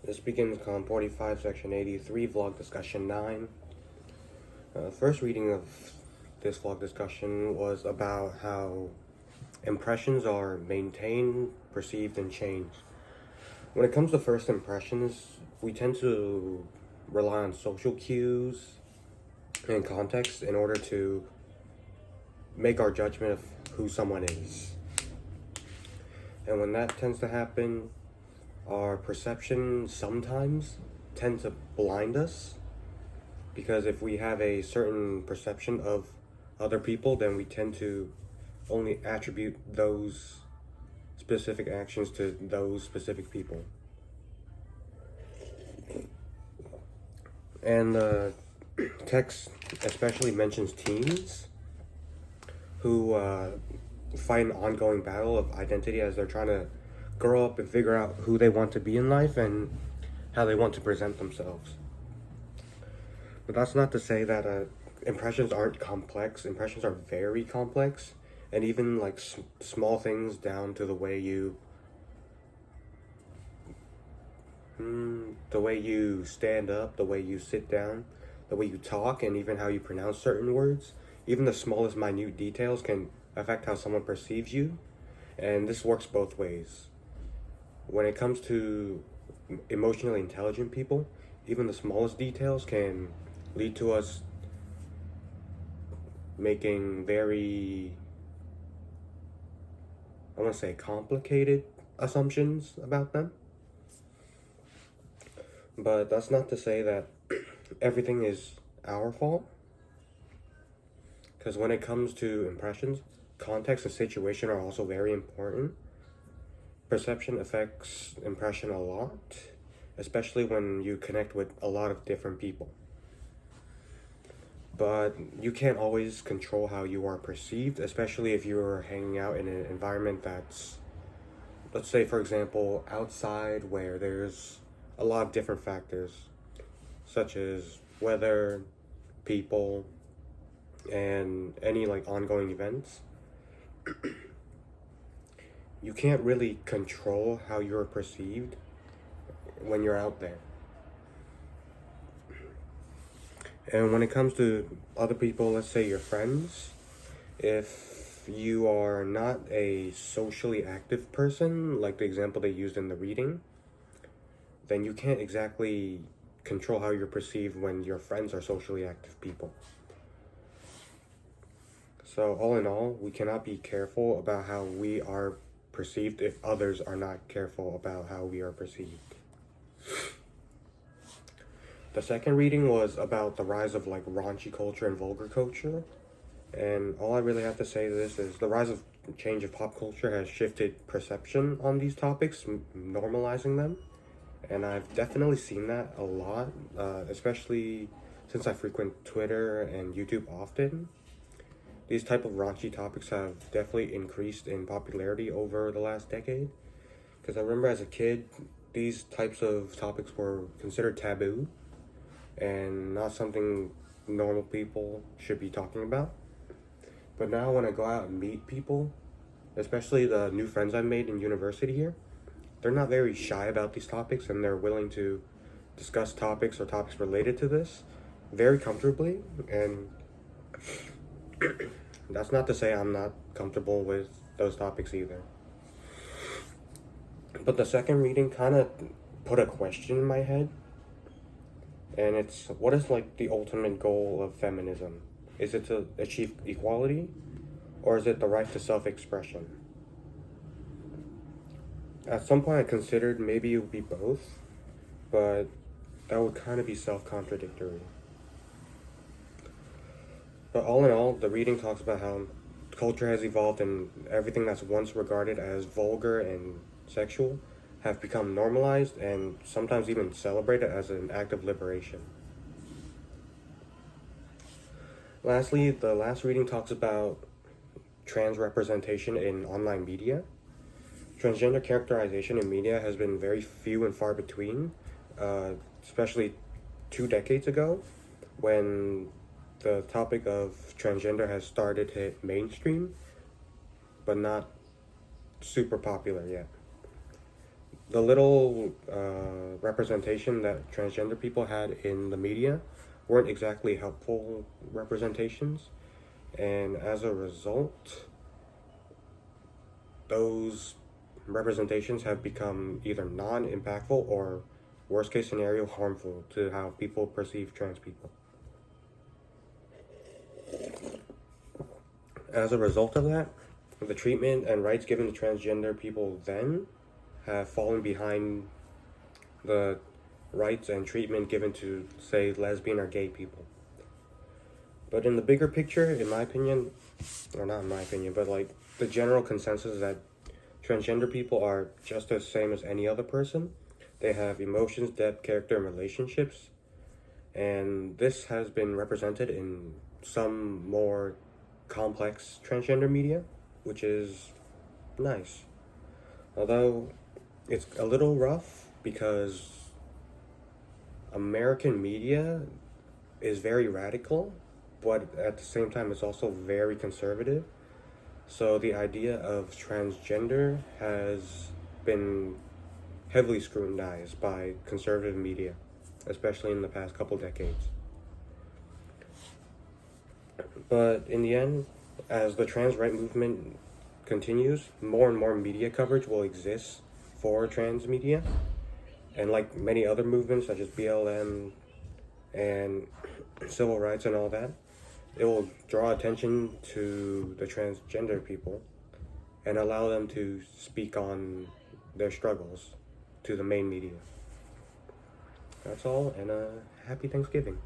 This begins column 45, section 83, vlog discussion 9. First reading of this vlog discussion was about how impressions are maintained, perceived, and changed. When it comes to first impressions, we tend to rely on social cues and context in order to make our judgment of who someone is. And when that tends to happen, our perception sometimes tends to blind us, because if we have a certain perception of other people, then we tend to only attribute those specific actions to those specific people. And the text especially mentions teens who fight an ongoing battle of identity as they're trying to grow up and figure out who they want to be in life and how they want to present themselves. But that's not to say that impressions aren't complex. Impressions are very complex, and even like small things down to the way you stand up, the way you sit down, the way you talk, and even how you pronounce certain words. Even the smallest minute details can affect how someone perceives you, and this works both ways. When it comes to emotionally intelligent people, even the smallest details can lead to us making very, I want to say, complicated assumptions about them. But that's not to say that everything is our fault, because when it comes to impressions, context and situation are also very important. Perception affects impression a lot, especially when you connect with a lot of different people. But you can't always control how you are perceived, especially if you're hanging out in an environment that's, let's say for example, outside, where there's a lot of different factors, such as weather, people, and any like ongoing events. You can't really control how you're perceived when you're out there. And when it comes to other people, let's say your friends, if you are not a socially active person, like the example they used in the reading, then you can't exactly control how you're perceived when your friends are socially active people. So all in all, we cannot be careful about how we are perceived if others are not careful about how we are perceived. The second reading was about the rise of like raunchy culture and vulgar culture. And all I really have to say to this is the rise of change of pop culture has shifted perception on these topics, normalizing them. And I've definitely seen that a lot, especially since I frequent Twitter and YouTube often. These type of raunchy topics have definitely increased in popularity over the last decade. Because I remember as a kid, these types of topics were considered taboo and not something normal people should be talking about. But now when I go out and meet people, especially the new friends I've made in university here, they're not very shy about these topics, and they're willing to discuss topics or topics related to this very comfortably. And that's not to say I'm not comfortable with those topics either. But the second reading kind of put a question in my head, and it's, what is like the ultimate goal of feminism? Is it to achieve equality, or is it the right to self-expression? At some point I considered maybe it would be both, but that would kind of be self-contradictory. But all in all, the reading talks about how culture has evolved, and everything that's once regarded as vulgar and sexual have become normalized and sometimes even celebrated as an act of liberation. Lastly, the last reading talks about trans representation in online media. Transgender characterization in media has been very few and far between, especially 2 decades ago, when the topic of transgender has started to hit mainstream, but not super popular yet. the little representation that transgender people had in the media weren't exactly helpful representations, and as a result, those representations have become either non-impactful or, worst case scenario, harmful to how people perceive trans people. As a result of that, the treatment and rights given to transgender people then have fallen behind the rights and treatment given to, say, lesbian or gay people. But in the bigger picture, in my opinion, or not in my opinion, but like the general consensus is that transgender people are just the same as any other person. They have emotions, depth, character, and relationships. And this has been represented in some more complex transgender media, which is nice. Although it's a little rough because American media is very radical, but at the same time it's also very conservative. So the idea of transgender has been heavily scrutinized by conservative media, especially in the past couple decades. But in the end, as the trans right movement continues, more and more media coverage will exist for trans media. And like many other movements, such as BLM and civil rights and all that, it will draw attention to the transgender people and allow them to speak on their struggles to the main media. That's all, and happy Thanksgiving.